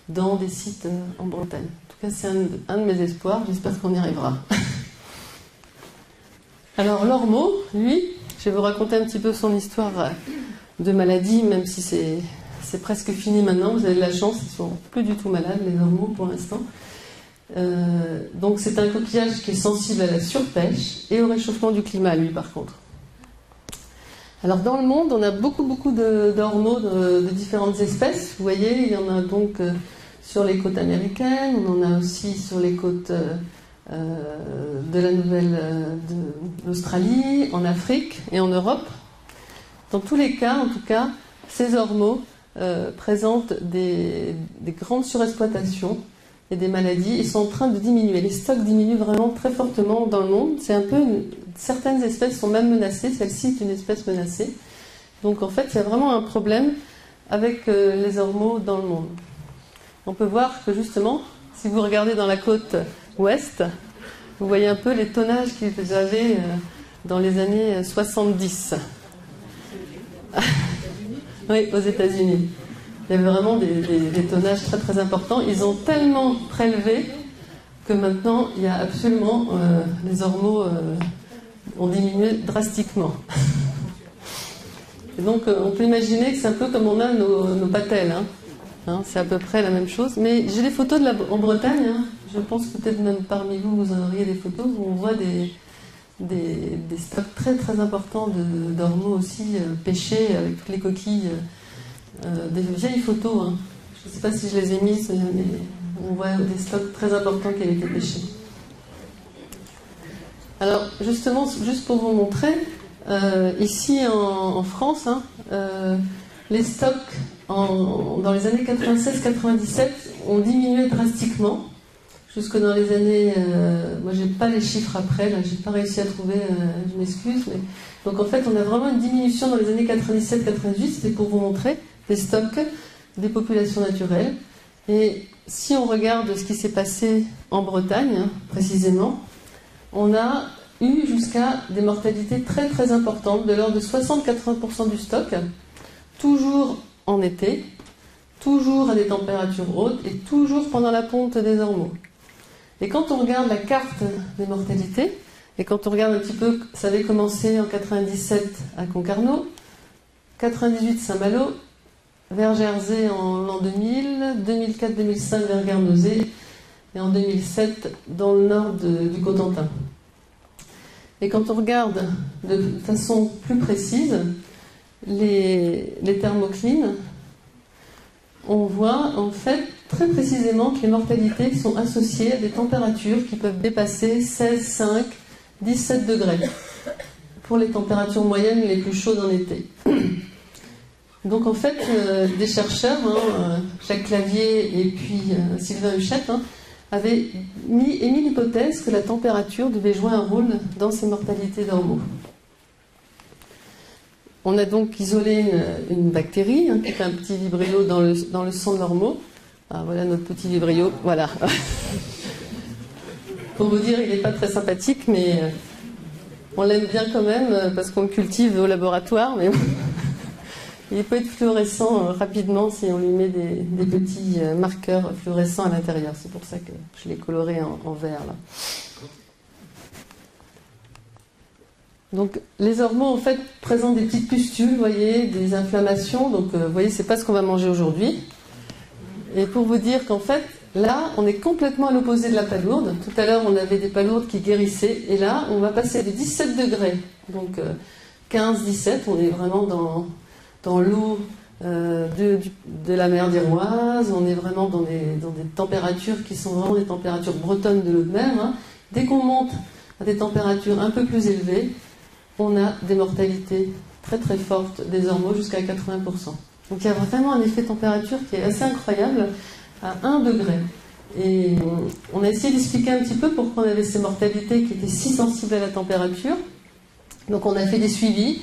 dans des sites en Bretagne. En tout cas, c'est un de mes espoirs. J'espère qu'on y arrivera. Alors, l'ormeau, lui, je vais vous raconter un petit peu son histoire de maladie, même si c'est presque fini maintenant. Vous avez de la chance, ils ne sont plus du tout malades, les ormeaux, pour l'instant. Donc c'est un coquillage qui est sensible à la surpêche et au réchauffement du climat, lui, par contre. Alors dans le monde, on a beaucoup d'ormeaux de différentes espèces. Vous voyez, il y en a donc sur les côtes américaines, on en a aussi sur les côtes de la d'Australie, en Afrique et en Europe. Dans tous les cas, en tout cas, ces ormeaux présentent des grandes surexploitations et des maladies. Ils sont en train de diminuer. Les stocks diminuent vraiment très fortement dans le monde. C'est un peu certaines espèces sont même menacées. Celle-ci est une espèce menacée. Donc en fait, il y a vraiment un problème avec les ormeaux dans le monde. On peut voir que justement, si vous regardez dans la côte ouest, vous voyez un peu les tonnages qu'ils avaient dans les années 70. Oui, aux États-Unis. Il y avait vraiment des tonnages très importants. Ils ont tellement prélevé que maintenant, il y a absolument les ormeaux ont diminué drastiquement. Et donc, on peut imaginer que c'est un peu comme on a nos patelles. Hein, c'est à peu près la même chose. Mais j'ai des photos en Bretagne. Hein. Je pense que peut-être même parmi vous, vous en auriez des photos où on voit des stocks très importants d'ormeaux aussi pêchés avec toutes les coquilles. Des vieilles photos, hein. Je ne sais pas si je les ai mises, mais on voit des stocks très importants qui avaient été pêchés. Alors justement, juste pour vous montrer, ici en France, hein, les stocks dans les années 96-97 ont diminué drastiquement, jusque dans les années... moi j'ai pas les chiffres après, là j'ai pas réussi à trouver, je m'excuse, mais... Donc en fait on a vraiment une diminution dans les années 97-98, c'était pour vous montrer des stocks des populations naturelles. Et si on regarde ce qui s'est passé en Bretagne, précisément, on a eu jusqu'à des mortalités très importantes, de l'ordre de 60-80% du stock, toujours en été, toujours à des températures hautes et toujours pendant la ponte des ormeaux. Et quand on regarde la carte des mortalités, et quand on regarde un petit peu, ça avait commencé en 97 à Concarneau, 98 Saint-Malo, vers Jersey en l'an 2000, 2004-2005 vers Guernesey, et en 2007 dans le nord du Cotentin. Et quand on regarde de façon plus précise les thermoclines, on voit en fait très précisément que les mortalités sont associées à des températures qui peuvent dépasser 16,5, 17 degrés pour les températures moyennes les plus chaudes en été. Donc en fait, des chercheurs, Jacques Clavier et puis Sylvain Huchette, avaient émis l'hypothèse que la température devait jouer un rôle dans ces mortalités d'ormeaux. On a donc isolé une bactérie, qui est un petit vibrio dans le sang de l'ormeau. Ah, voilà notre petit vibrio, voilà. Pour vous dire, il n'est pas très sympathique, mais on l'aime bien quand même, parce qu'on le cultive au laboratoire, mais il peut être fluorescent rapidement si on lui met des petits marqueurs fluorescents à l'intérieur. C'est pour ça que je l'ai coloré en vert, là. Donc, les ormeaux, en fait, présentent des petites pustules, vous voyez, des inflammations. Donc, vous voyez, c'est pas ce qu'on va manger aujourd'hui. Et pour vous dire qu'en fait, là, on est complètement à l'opposé de la palourde. Tout à l'heure, on avait des palourdes qui guérissaient. Et là, on va passer de 17 degrés. Donc, 15-17, on est vraiment dans l'eau de la mer d'Iroise. On est vraiment dans des températures qui sont vraiment des températures bretonnes de l'eau de mer. Dès qu'on monte à des températures un peu plus élevées, on a des mortalités très très fortes des ormeaux jusqu'à 80%. Donc il y a vraiment un effet température qui est assez incroyable à 1 degré. Et on a essayé d'expliquer un petit peu pourquoi on avait ces mortalités qui étaient si sensibles à la température. Donc on a fait des suivis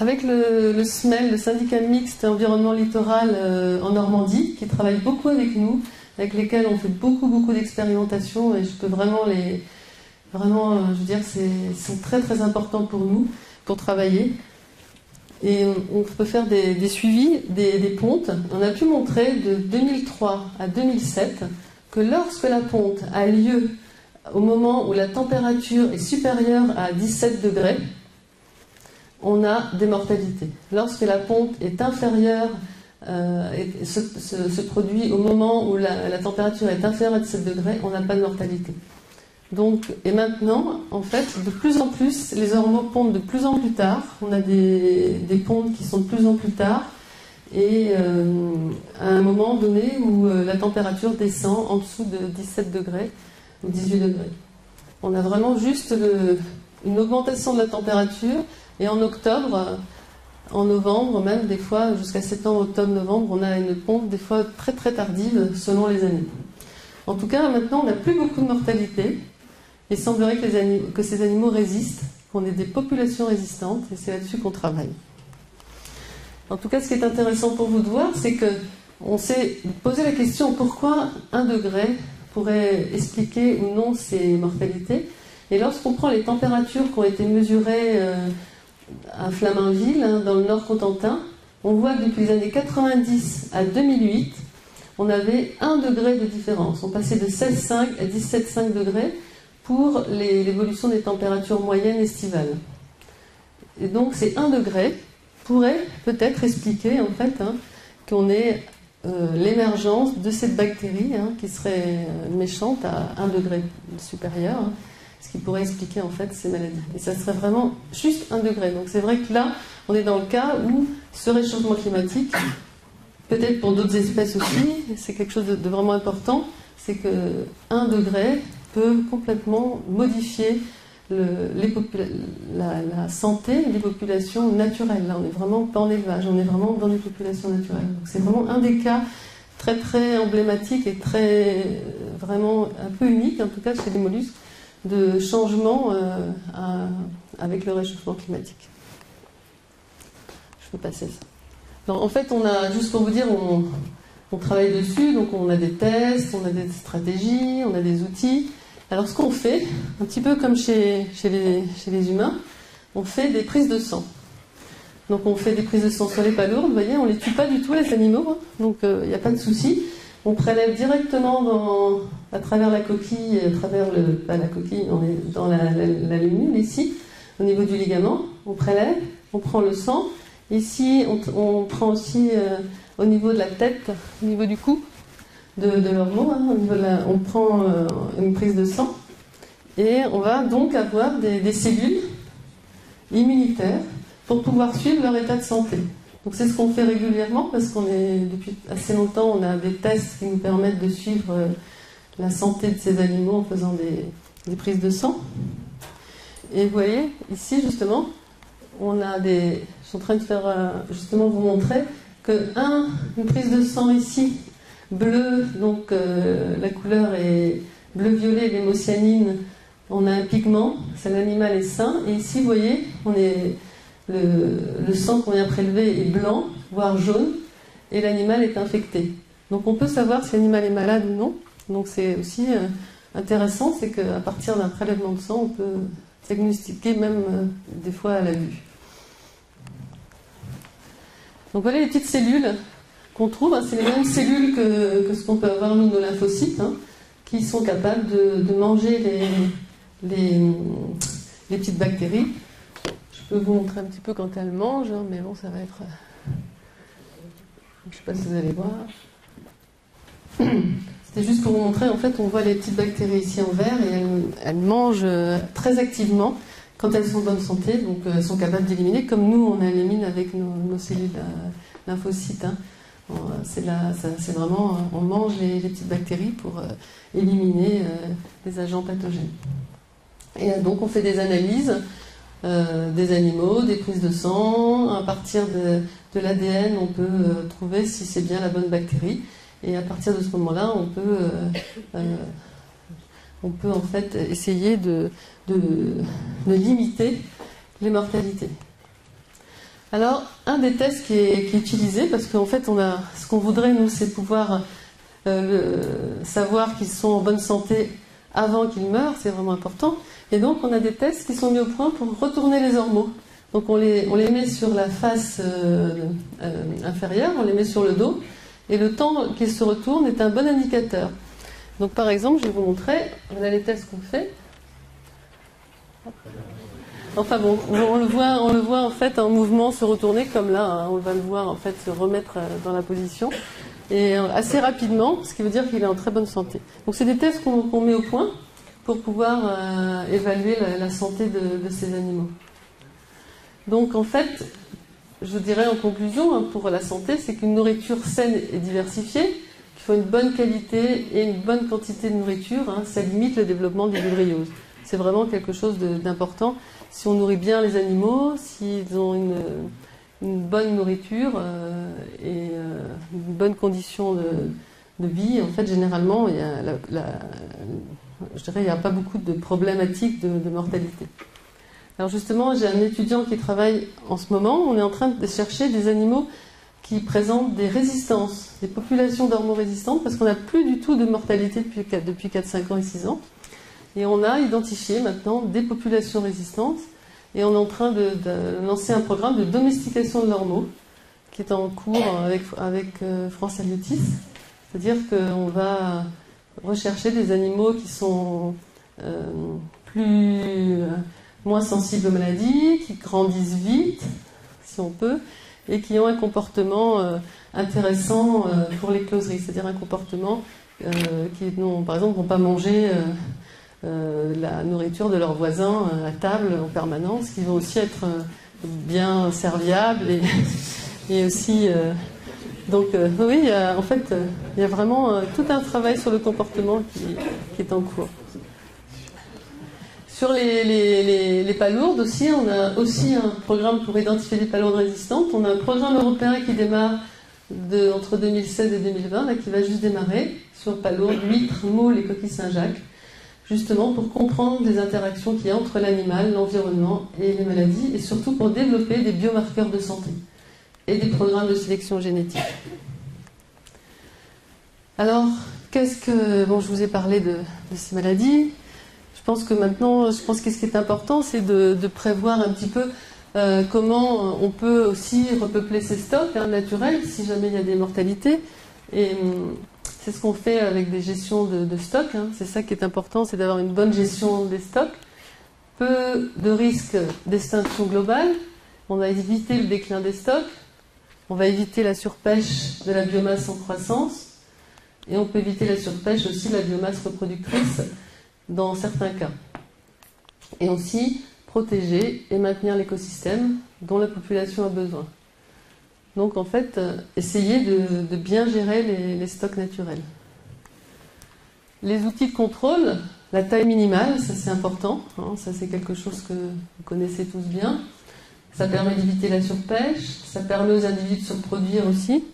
avec le SMEL, le syndicat mixte environnement littoral en Normandie, qui travaille beaucoup avec nous, avec lesquels on fait beaucoup d'expérimentations, et je peux vraiment je veux dire, c'est très très important pour nous, pour travailler. Et on peut faire des suivis, des pontes. On a pu montrer de 2003 à 2007 que lorsque la ponte a lieu au moment où la température est supérieure à 17 degrés, on a des mortalités. Lorsque la ponte est inférieure, se produit au moment où la température est inférieure à 17 degrés, on n'a pas de mortalité. Donc, et maintenant, en fait, de plus en plus, les ormeaux pondent de plus en plus tard. On a des pontes qui sont de plus en plus tard. Et à un moment donné où la température descend en dessous de 17 degrés ou 18 degrés. On a vraiment juste une augmentation de la température. Et en octobre, en novembre, même des fois, jusqu'à septembre, octobre, novembre, on a une ponte des fois très très tardive selon les années. En tout cas, maintenant, on n'a plus beaucoup de mortalité. Il semblerait que ces animaux résistent, qu'on ait des populations résistantes, et c'est là-dessus qu'on travaille. En tout cas, ce qui est intéressant pour vous de voir, c'est qu'on s'est posé la question pourquoi 1 degré pourrait expliquer ou non ces mortalités. Et lorsqu'on prend les températures qui ont été mesurées à Flaminville, dans le Nord Cotentin, on voit que depuis les années 90 à 2008, on avait 1 degré de différence. On passait de 16,5 à 17,5 degrés pour l'évolution des températures moyennes estivales. Et donc ces 1 degré pourrait peut-être expliquer en fait qu'on ait l'émergence de cette bactérie qui serait méchante à 1 degré supérieur, ce qui pourrait expliquer en fait ces maladies. Et ça serait vraiment juste 1 degré. Donc c'est vrai que là, on est dans le cas où ce réchauffement climatique, peut-être pour d'autres espèces aussi, c'est quelque chose de vraiment important, c'est que 1 degré peut complètement modifier la santé des populations naturelles. Là, on n'est vraiment pas en élevage, on est vraiment dans les populations naturelles. Donc, c'est vraiment un des cas très très emblématiques et très vraiment un peu unique, en tout cas chez les mollusques, de changement avec le réchauffement climatique. Je peux passer ça. Donc, en fait, on a, juste pour vous dire, on travaille dessus, donc on a des tests, on a des stratégies, on a des outils. Alors ce qu'on fait, un petit peu comme chez les humains, on fait des prises de sang. Donc on fait des prises de sang sur les palourdes, vous voyez, on ne les tue pas du tout les animaux, donc il n'y a pas de souci. On prélève directement à travers la coquille, pas la coquille, on est dans la lumule ici, au niveau du ligament, on prélève, on prend le sang. Ici, on prend aussi au niveau de la tête, au niveau du cou, de l'ormeau, on prend une prise de sang et on va donc avoir des cellules immunitaires pour pouvoir suivre leur état de santé. Donc c'est ce qu'on fait régulièrement parce depuis assez longtemps, on a des tests qui nous permettent de suivre la santé de ces animaux en faisant des prises de sang. Et vous voyez, ici justement, on a des... Je suis en train de faire justement vous montrer que une prise de sang ici, bleu, donc la couleur est bleu-violet, l'hémocyanine, on a un pigment, c'est l'animal est sain, et ici vous voyez, le sang qu'on vient prélever est blanc, voire jaune, et l'animal est infecté. Donc on peut savoir si l'animal est malade ou non. Donc c'est aussi intéressant, c'est qu'à partir d'un prélèvement de sang, on peut diagnostiquer même des fois à la vue. Donc voilà les petites cellules qu'on trouve, hein, c'est les mêmes cellules que ce qu'on peut avoir nous, nos lymphocytes, hein, qui sont capables de manger les petites bactéries. Je peux vous montrer un petit peu quand elles mangent, hein, mais bon, ça va être... Je ne sais pas si vous allez voir. C'était juste pour vous montrer, en fait, on voit les petites bactéries ici en vert et elles mangent très activement quand elles sont en bonne santé, donc elles sont capables d'éliminer, comme nous, on élimine avec nos cellules lymphocytes. Hein. C'est vraiment, on mange les petites bactéries pour éliminer les agents pathogènes. Et donc, on fait des analyses des animaux, des prises de sang. À partir de l'ADN, on peut trouver si c'est bien la bonne bactérie. Et à partir de ce moment-là, on peut en fait essayer de limiter les mortalités. Alors, un des tests qui est utilisé, parce qu'en fait, ce qu'on voudrait, nous, c'est pouvoir savoir qu'ils sont en bonne santé avant qu'ils meurent, c'est vraiment important. Et donc, on a des tests qui sont mis au point pour retourner les ormeaux. Donc, on les met sur la face inférieure, on les met sur le dos, et le temps qu'ils se retournent est un bon indicateur. Donc, par exemple, je vais vous montrer, voilà les tests qu'on fait. Enfin bon, on le voit en fait en mouvement se retourner comme là, hein, on va le voir en fait se remettre dans la position, et assez rapidement, ce qui veut dire qu'il est en très bonne santé. Donc, c'est des tests qu'on met au point pour pouvoir évaluer la santé de ces animaux. Donc en fait, je dirais en conclusion, hein, pour la santé, c'est qu'une nourriture saine et diversifiée, qu'il faut une bonne qualité et une bonne quantité de nourriture, hein, ça limite le développement des vibriloses. C'est vraiment quelque chose d'important. Si on nourrit bien les animaux, s'ils ont une bonne nourriture et une bonne condition de vie, en fait, généralement, je dirais, il n'y a pas beaucoup de problématiques de mortalité. Alors justement, j'ai un étudiant qui travaille en ce moment, on est en train de chercher des animaux qui présentent des résistances, des populations d'hormorésistantes, parce qu'on n'a plus du tout de mortalité depuis 4, 5 ans et 6 ans. Et on a identifié maintenant des populations résistantes, et on est en train de lancer un programme de domestication de l'ormeau, qui est en cours avec France Halieutis. C'est-à-dire qu'on va rechercher des animaux qui sont moins sensibles aux maladies, qui grandissent vite, si on peut, et qui ont un comportement intéressant pour l'écloserie, c'est-à-dire un comportement qui, par exemple, ne vont pas manger la nourriture de leurs voisins à table en permanence, qui vont aussi être bien serviables et aussi... oui, en fait, il y a vraiment tout un travail sur le comportement qui est en cours. Sur les palourdes aussi, on a aussi un programme pour identifier les palourdes résistantes. On a un programme européen qui démarre entre 2016 et 2020, là, qui va juste démarrer, sur palourdes, huîtres, moules et coquilles Saint-Jacques, justement pour comprendre les interactions qu'il y a entre l'animal, l'environnement et les maladies, et surtout pour développer des biomarqueurs de santé et des programmes de sélection génétique. Alors, je vous ai parlé de ces maladies. Je pense que maintenant, que ce qui est important, c'est de prévoir un petit peu comment on peut aussi repeupler ces stocks naturels, si jamais il y a des mortalités. Et c'est ce qu'on fait avec des gestions de stocks. Hein. C'est ça qui est important, c'est d'avoir une bonne gestion des stocks. Peu de risques d'extinction globale. On va éviter le déclin des stocks. On va éviter la surpêche de la biomasse en croissance. Et on peut éviter la surpêche aussi de la biomasse reproductrice dans certains cas. Et aussi protéger et maintenir l'écosystème dont la population a besoin. Donc en fait, essayer de bien gérer les stocks naturels. Les outils de contrôle, La taille minimale, ça c'est important, hein, ça c'est quelque chose que vous connaissez tous bien. Ça permet d'éviter la surpêche, ça permet aux individus de se reproduire aussi.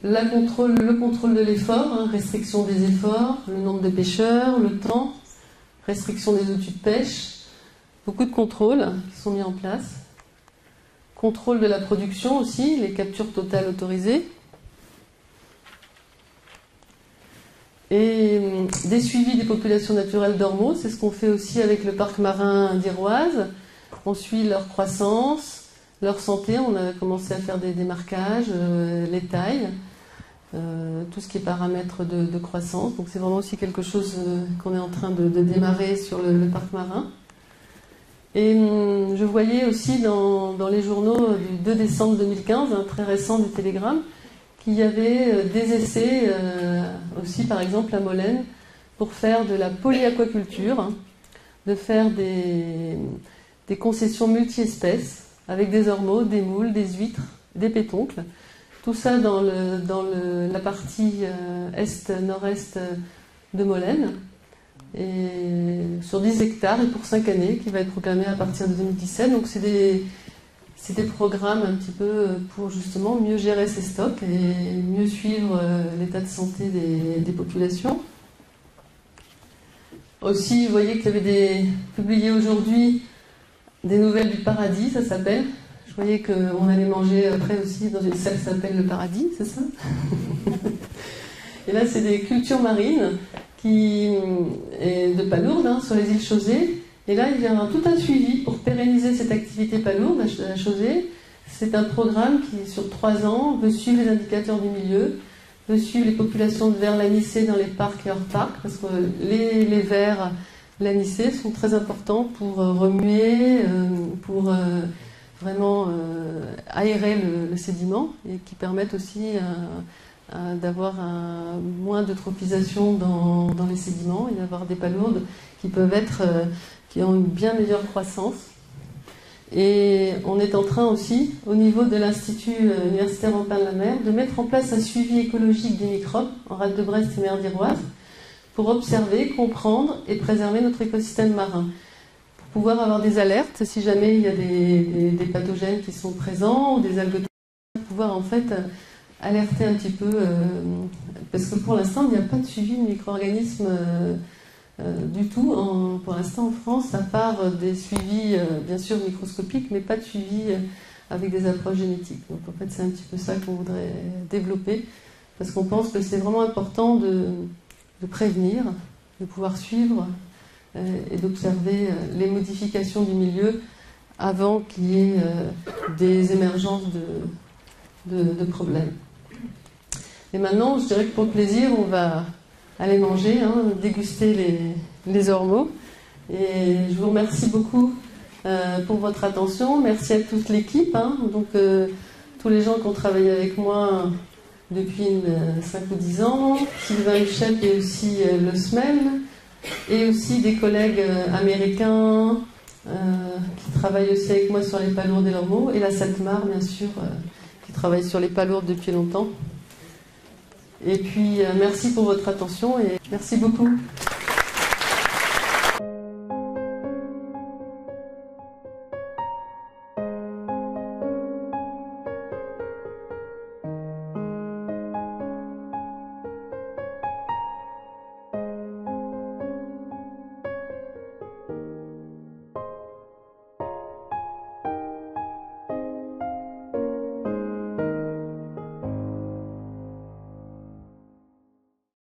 Le contrôle de l'effort, hein, restriction des efforts, le nombre de pêcheurs, le temps, restriction des outils de pêche, beaucoup de contrôles qui sont mis en place. Contrôle de la production aussi, les captures totales autorisées. Et des suivis des populations naturelles d'ormeaux, c'est ce qu'on fait aussi avec le parc marin d'Iroise. On suit leur croissance, leur santé, on a commencé à faire des marquages, les tailles, tout ce qui est paramètres de croissance. Donc c'est vraiment aussi quelque chose qu'on est en train de démarrer sur le parc marin. Et je voyais aussi dans les journaux du 2 décembre 2015, très récent du Télégramme, qu'il y avait des essais aussi, par exemple à Molène, pour faire de la polyaquaculture, hein, de faire des concessions multi-espèces avec des ormeaux, des moules, des huîtres, des pétoncles. Tout ça dans la partie est-nord-est de Molène, et sur 10 hectares et pour 5 années, qui va être programmé à partir de 2017. Donc c'est des programmes un petit peu pour justement mieux gérer ces stocks et mieux suivre l'état de santé des populations. Aussi, vous voyez qu'il y avait publié aujourd'hui des nouvelles du paradis, ça s'appelle. Je voyais qu'on allait manger après aussi dans une salle qui s'appelle le paradis, c'est ça? Et là, c'est des cultures marines de palourdes, hein, sur les îles Chausée. Et là, il y a tout un suivi pour pérenniser cette activité palourde à la Chausée. C'est un programme qui, sur 3 ans, veut suivre les indicateurs du milieu, veut suivre les populations de vers lanicées dans les parcs et hors parcs, parce que les vers lanicées sont très importants pour remuer, pour vraiment aérer le sédiment, et qui permettent aussi d'avoir moins de tropisation dans les sédiments et d'avoir des palourdes qui ont une bien meilleure croissance. Et on est en train aussi, au niveau de l'Institut universitaire en de la mer, de mettre en place un suivi écologique des microbes en rade de Brest et mer d'Iroise pour observer, comprendre et préserver notre écosystème marin. Pour pouvoir avoir des alertes si jamais il y a des pathogènes qui sont présents ou des algues, pouvoir en fait alerter un petit peu, parce que pour l'instant, il n'y a pas de suivi de micro-organismes du tout, pour l'instant en France, à part des suivis bien sûr microscopiques, mais pas de suivi avec des approches génétiques. Donc en fait, c'est un petit peu ça qu'on voudrait développer, parce qu'on pense que c'est vraiment important de prévenir, de pouvoir suivre et d'observer les modifications du milieu avant qu'il y ait des émergences de problèmes. Et maintenant, je dirais que pour le plaisir, on va aller manger, hein, déguster les ormeaux. Et je vous remercie beaucoup pour votre attention. Merci à toute l'équipe, hein, donc tous les gens qui ont travaillé avec moi depuis 5 ou 10 ans, Sylvain Huchep et aussi le SMEL, et aussi des collègues américains qui travaillent aussi avec moi sur les palourdes et l'ormeau, et la SATMAR, bien sûr, qui travaille sur les palourdes depuis longtemps. Et puis, merci pour votre attention et merci beaucoup.